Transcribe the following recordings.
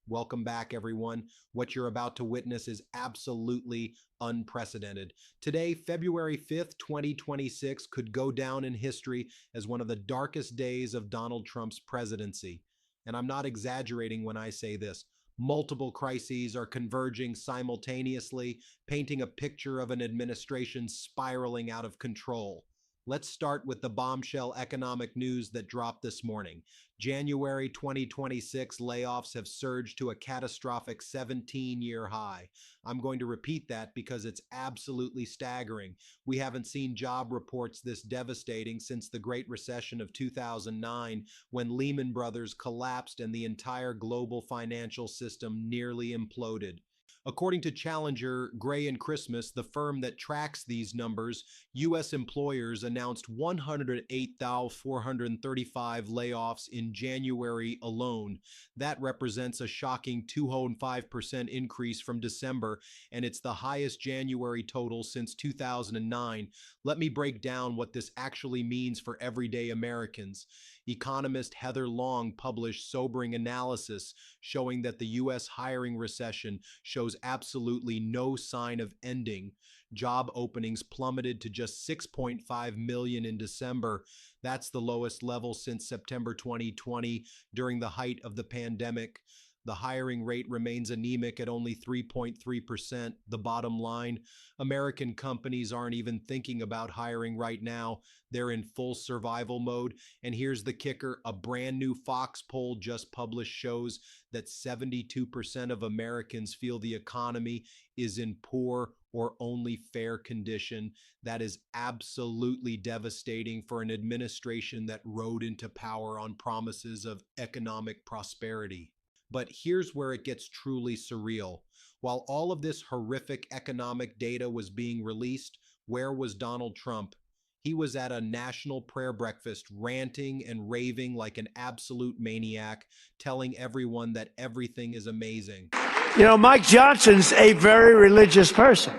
Welcome back, everyone. What you're about to witness is absolutely unprecedented. Today, February 5th, 2026, could go down in history as one of the darkest days of Donald Trump's presidency. And I'm not exaggerating when I say this. Multiple crises are converging simultaneously, painting a picture of an administration spiraling out of control. Let's start with the bombshell economic news that dropped this morning. January 2026 layoffs have surged to a catastrophic 17-year high. I'm going to repeat that because it's absolutely staggering. We haven't seen job reports this devastating since the Great Recession of 2009, when Lehman Brothers collapsed and the entire global financial system nearly imploded. According to Challenger, Gray and Christmas, the firm that tracks these numbers, U.S. employers announced 108,435 layoffs in January alone. That represents a shocking 205% increase from December, and it's the highest January total since 2009. Let me break down what this actually means for everyday Americans. Economist Heather Long published sobering analysis showing that the U.S. hiring recession shows absolutely no sign of ending. Job openings plummeted to just 6.5 million in December. That's the lowest level since September 2020 during the height of the pandemic. The hiring rate remains anemic at only 3.3%. The bottom line, American companies aren't even thinking about hiring right now. They're in full survival mode. And here's the kicker, a brand new Fox poll just published shows that 72% of Americans feel the economy is in poor or only fair condition. That is absolutely devastating for an administration that rode into power on promises of economic prosperity. But here's where it gets truly surreal. While all of this horrific economic data was being released, where was Donald Trump? He was at a national prayer breakfast, ranting and raving like an absolute maniac, telling everyone that everything is amazing. You know, Mike Johnson's a very religious person,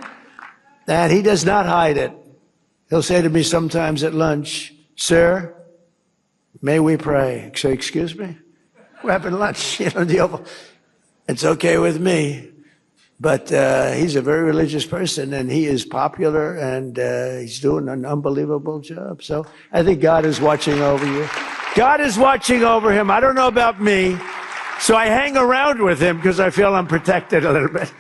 and he does not hide it. He'll say to me sometimes at lunch, "Sir, may we pray?" I say, "Excuse me? We're having lunch." You know, it's okay with me. But he's a very religious person, and he is popular, and he's doing an unbelievable job. So I think God is watching over you. God is watching over him. I don't know about me. So I hang around with him because I feel I'm protected a little bit.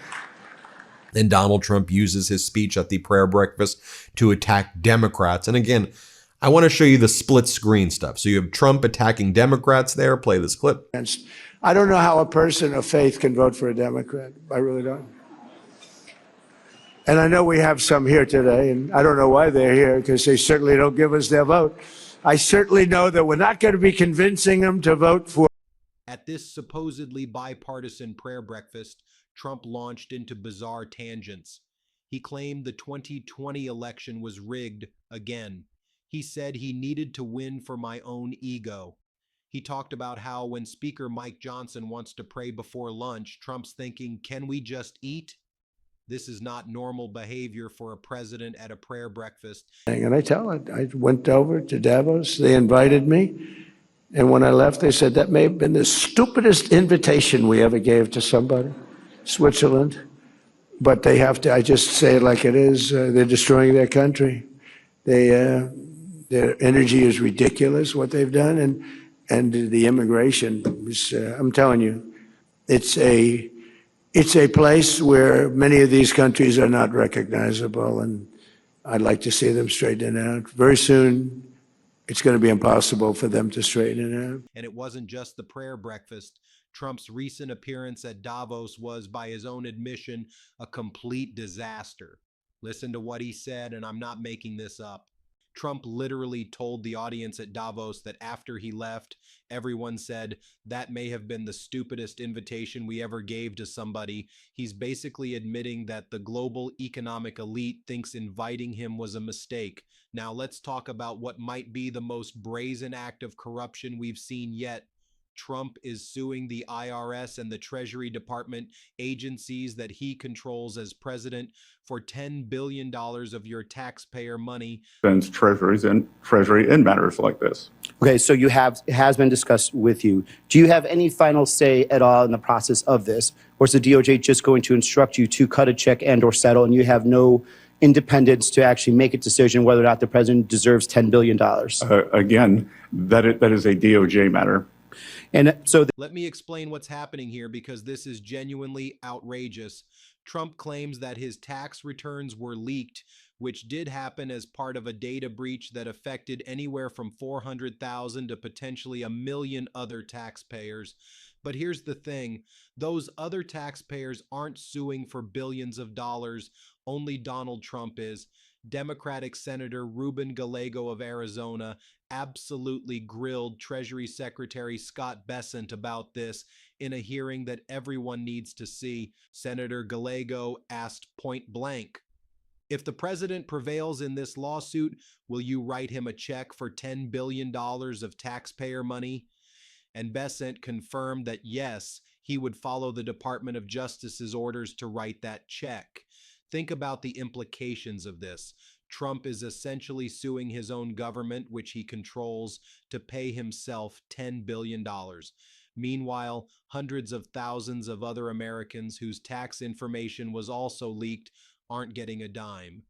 And Donald Trump uses his speech at the prayer breakfast to attack Democrats. And again, I want to show you the split screen stuff. So you have Trump attacking Democrats there. Play this clip. I don't know how a person of faith can vote for a Democrat. I really don't. And I know we have some here today, and I don't know why they're here, because they certainly don't give us their vote. I certainly know that we're not going to be convincing them to vote for. At this supposedly bipartisan prayer breakfast, Trump launched into bizarre tangents. He claimed the 2020 election was rigged again. He said he needed to win for my own ego. He talked about how when Speaker Mike Johnson wants to pray before lunch, Trump's thinking, can we just eat? This is not normal behavior for a president at a prayer breakfast. And I tell it, I went over to Davos, they invited me, and when I left, they said that may have been the stupidest invitation we ever gave to somebody, Switzerland. But they have to, I just say it like it is, they're destroying their country. Their energy is ridiculous, what they've done, and the immigration is, I'm telling you, it's a place where many of these countries are not recognizable, and I'd like to see them straighten it out. Very soon, it's going to be impossible for them to straighten it out. And it wasn't just the prayer breakfast. Trump's recent appearance at Davos was, by his own admission, a complete disaster. Listen to what he said, and I'm not making this up. Trump literally told the audience at Davos that after he left, everyone said, that may have been the stupidest invitation we ever gave to somebody. He's basically admitting that the global economic elite thinks inviting him was a mistake. Now let's talk about what might be the most brazen act of corruption we've seen yet. Trump is suing the IRS and the Treasury Department, agencies that he controls as president, for $10 billion of your taxpayer money. Spends Treasury in matters like this. Okay, so it has been discussed with you. Do you have any final say at all in the process of this? Or is the DOJ just going to instruct you to cut a check and or settle, and you have no independence to actually make a decision whether or not the president deserves $10 billion? Again, that is a DOJ matter. And so Let me explain what's happening here because this is genuinely outrageous. Trump claims that his tax returns were leaked, which did happen as part of a data breach that affected anywhere from 400,000 to potentially a million other taxpayers. But here's the thing, those other taxpayers aren't suing for billions of dollars, only Donald Trump is. Democratic Senator Ruben Gallego of Arizona absolutely grilled Treasury Secretary Scott Bessent about this in a hearing that everyone needs to see. Senator Gallego asked point blank, if the president prevails in this lawsuit, will you write him a check for $10 billion of taxpayer money? And Bessent confirmed that yes, he would follow the Department of Justice's orders to write that check. Think about the implications of this. Trump is essentially suing his own government, which he controls, to pay himself $10 billion. Meanwhile, hundreds of thousands of other Americans whose tax information was also leaked aren't getting a dime.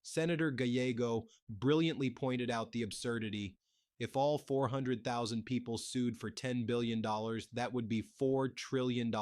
Senator Gallego brilliantly pointed out the absurdity. If all 400,000 people sued for $10 billion, that would be $4 trillion.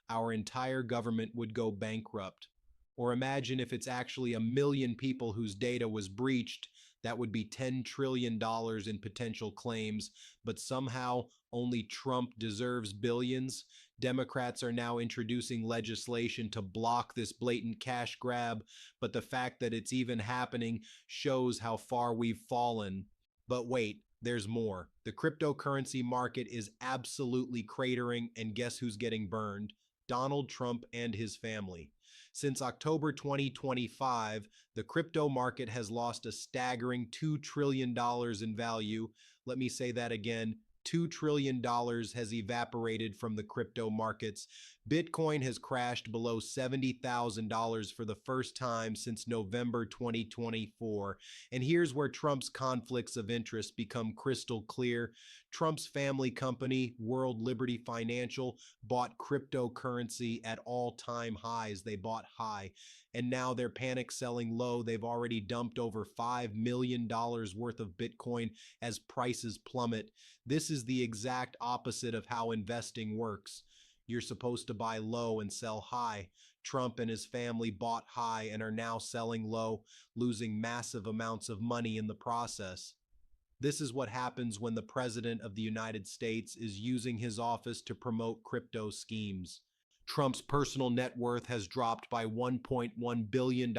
Our entire government would go bankrupt. Or imagine if it's actually a million people whose data was breached, that would be $10 trillion in potential claims, but somehow only Trump deserves billions. Democrats are now introducing legislation to block this blatant cash grab, but the fact that it's even happening shows how far we've fallen. But wait, there's more. The cryptocurrency market is absolutely cratering, and guess who's getting burned? Donald Trump and his family. Since October 2025, the crypto market has lost a staggering $2 trillion in value. Let me say that again. $2 trillion has evaporated from the crypto markets. Bitcoin has crashed below $70,000 for the first time since November 2024. And here's where Trump's conflicts of interest become crystal clear. Trump's family company, World Liberty Financial, bought cryptocurrency at all-time highs. They bought high. And now they're panic selling low. They've already dumped over $5 million worth of Bitcoin as prices plummet. This is the exact opposite of how investing works. You're supposed to buy low and sell high. Trump and his family bought high and are now selling low, losing massive amounts of money in the process. This is what happens when the President of the United States is using his office to promote crypto schemes. Trump's personal net worth has dropped by $1.1 billion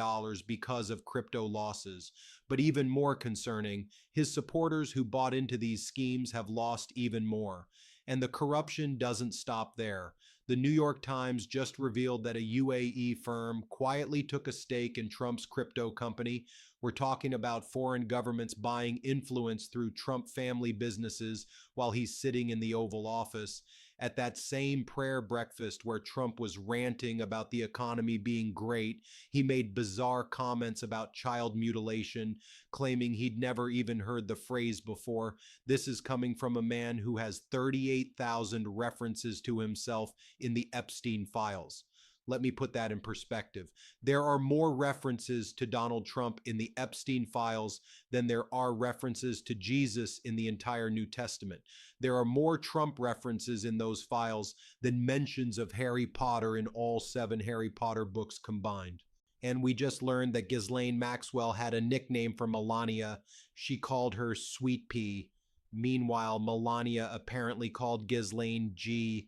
because of crypto losses. But even more concerning, his supporters who bought into these schemes have lost even more. And the corruption doesn't stop there. The New York Times just revealed that a UAE firm quietly took a stake in Trump's crypto company. We're talking about foreign governments buying influence through Trump family businesses while he's sitting in the Oval Office. At that same prayer breakfast where Trump was ranting about the economy being great, he made bizarre comments about child mutilation, claiming he'd never even heard the phrase before. This is coming from a man who has 38,000 references to himself in the Epstein files. Let me put that in perspective. There are more references to Donald Trump in the Epstein files than there are references to Jesus in the entire New Testament. There are more Trump references in those files than mentions of Harry Potter in all 7 Harry Potter books combined. And we just learned that Ghislaine Maxwell had a nickname for Melania. She called her Sweet Pea. Meanwhile, Melania apparently called Ghislaine G.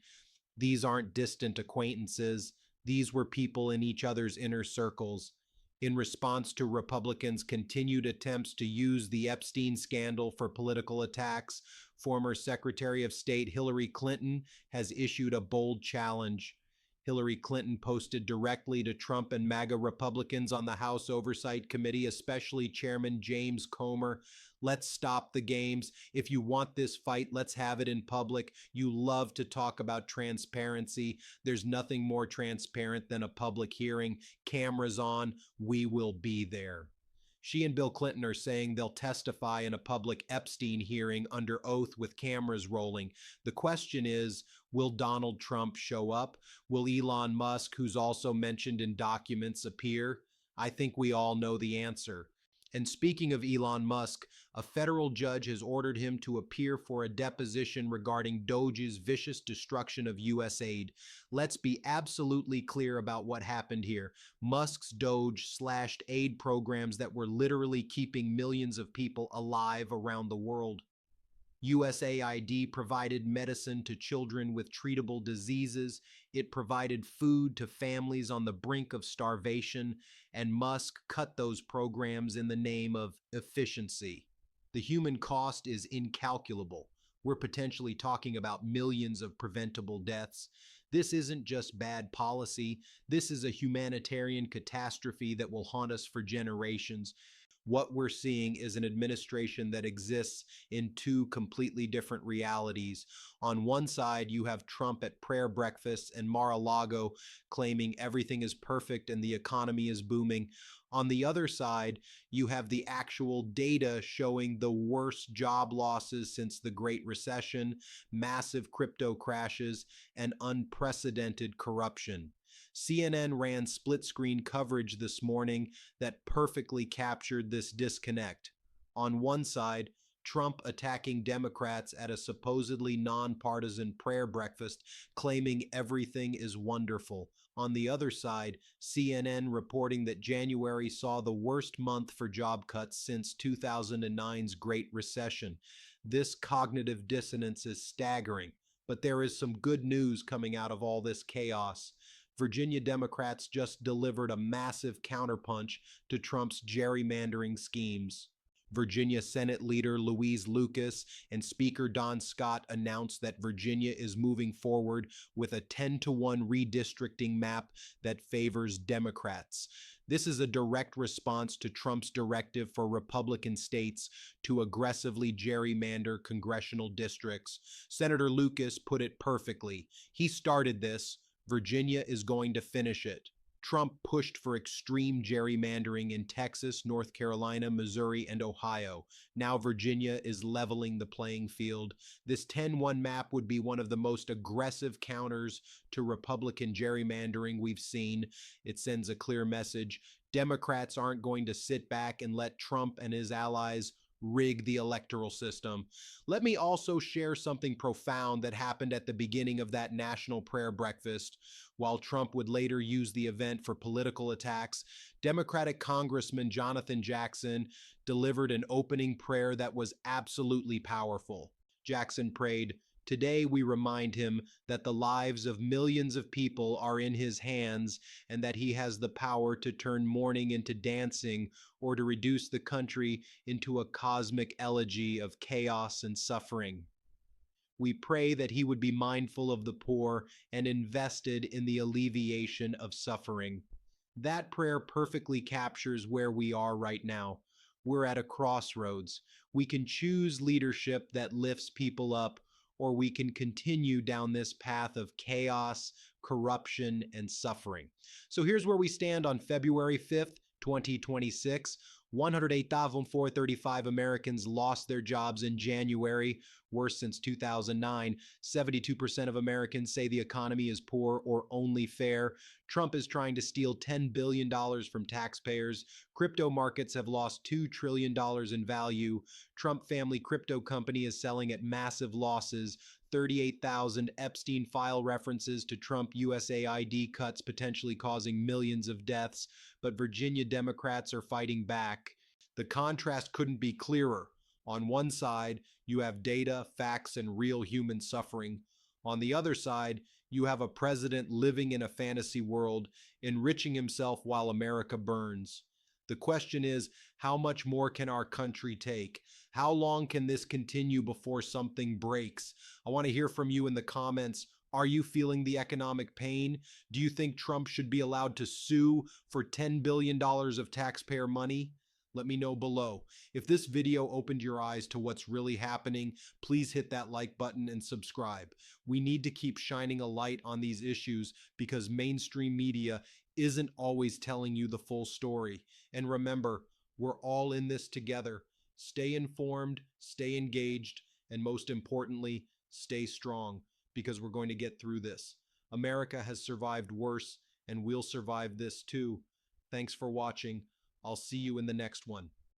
These aren't distant acquaintances. These were people in each other's inner circles. In response to Republicans' continued attempts to use the Epstein scandal for political attacks, former Secretary of State Hillary Clinton has issued a bold challenge. Hillary Clinton posted directly to Trump and MAGA Republicans on the House Oversight Committee, especially Chairman James Comer. Let's stop the games. If you want this fight, let's have it in public. You love to talk about transparency. There's nothing more transparent than a public hearing. Cameras on, we will be there. She and Bill Clinton are saying they'll testify in a public Epstein hearing under oath with cameras rolling. The question is, will Donald Trump show up? Will Elon Musk, who's also mentioned in documents, appear? I think we all know the answer. And speaking of Elon Musk, a federal judge has ordered him to appear for a deposition regarding Doge's vicious destruction of USAID. Let's be absolutely clear about what happened here. Musk's Doge slashed aid programs that were literally keeping millions of people alive around the world. USAID provided medicine to children with treatable diseases. It provided food to families on the brink of starvation, and Musk cut those programs in the name of efficiency. The human cost is incalculable. We're potentially talking about millions of preventable deaths. This isn't just bad policy. This is a humanitarian catastrophe that will haunt us for generations. What we're seeing is an administration that exists in two completely different realities. On one side, you have Trump at prayer breakfasts and Mar-a-Lago claiming everything is perfect and the economy is booming. On the other side, you have the actual data showing the worst job losses since the Great Recession, massive crypto crashes, and unprecedented corruption. CNN ran split-screen coverage this morning that perfectly captured this disconnect. On one side, Trump attacking Democrats at a supposedly nonpartisan prayer breakfast, claiming everything is wonderful. On the other side, CNN reporting that January saw the worst month for job cuts since 2009's Great Recession. This cognitive dissonance is staggering, but there is some good news coming out of all this chaos. Virginia Democrats just delivered a massive counterpunch to Trump's gerrymandering schemes. Virginia Senate Leader Louise Lucas and Speaker Don Scott announced that Virginia is moving forward with a 10-to-1 redistricting map that favors Democrats. This is a direct response to Trump's directive for Republican states to aggressively gerrymander congressional districts. Senator Lucas put it perfectly. He started this. Virginia is going to finish it. Trump pushed for extreme gerrymandering in Texas, North Carolina, Missouri, and Ohio. Now Virginia is leveling the playing field. This 10-1 map would be one of the most aggressive counters to Republican gerrymandering we've seen. It sends a clear message. Democrats aren't going to sit back and let Trump and his allies rig the electoral system. Let me also share something profound that happened at the beginning of that national prayer breakfast. While Trump would later use the event for political attacks, Democratic Congressman Jonathan Jackson delivered an opening prayer that was absolutely powerful. Jackson prayed, "Today we remind him that the lives of millions of people are in his hands and that he has the power to turn mourning into dancing or to reduce the country into a cosmic elegy of chaos and suffering. We pray that he would be mindful of the poor and invested in the alleviation of suffering." That prayer perfectly captures where we are right now. We're at a crossroads. We can choose leadership that lifts people up, or we can continue down this path of chaos, corruption, and suffering. So here's where we stand on February 5th, 2026. 108,435 Americans lost their jobs in January, worst since 2009. 72% of Americans say the economy is poor or only fair. Trump is trying to steal $10 billion from taxpayers. Crypto markets have lost $2 trillion in value. Trump family crypto company is selling at massive losses. 38,000 Epstein file references to Trump USAID cuts potentially causing millions of deaths, but Virginia Democrats are fighting back. The contrast couldn't be clearer. On one side, you have data, facts, and real human suffering. On the other side, you have a president living in a fantasy world, enriching himself while America burns. The question is, how much more can our country take? How long can this continue before something breaks? I want to hear from you in the comments. Are you feeling the economic pain? Do you think Trump should be allowed to sue for $10 billion of taxpayer money? Let me know below. If this video opened your eyes to what's really happening, please hit that like button and subscribe. We need to keep shining a light on these issues because mainstream media isn't always telling you the full story. And remember, We're all in this together. Stay informed, stay engaged, and most importantly, stay strong, because we're going to get through this. America has survived worse, and we'll survive this too. Thanks for watching. I'll see you in the next one.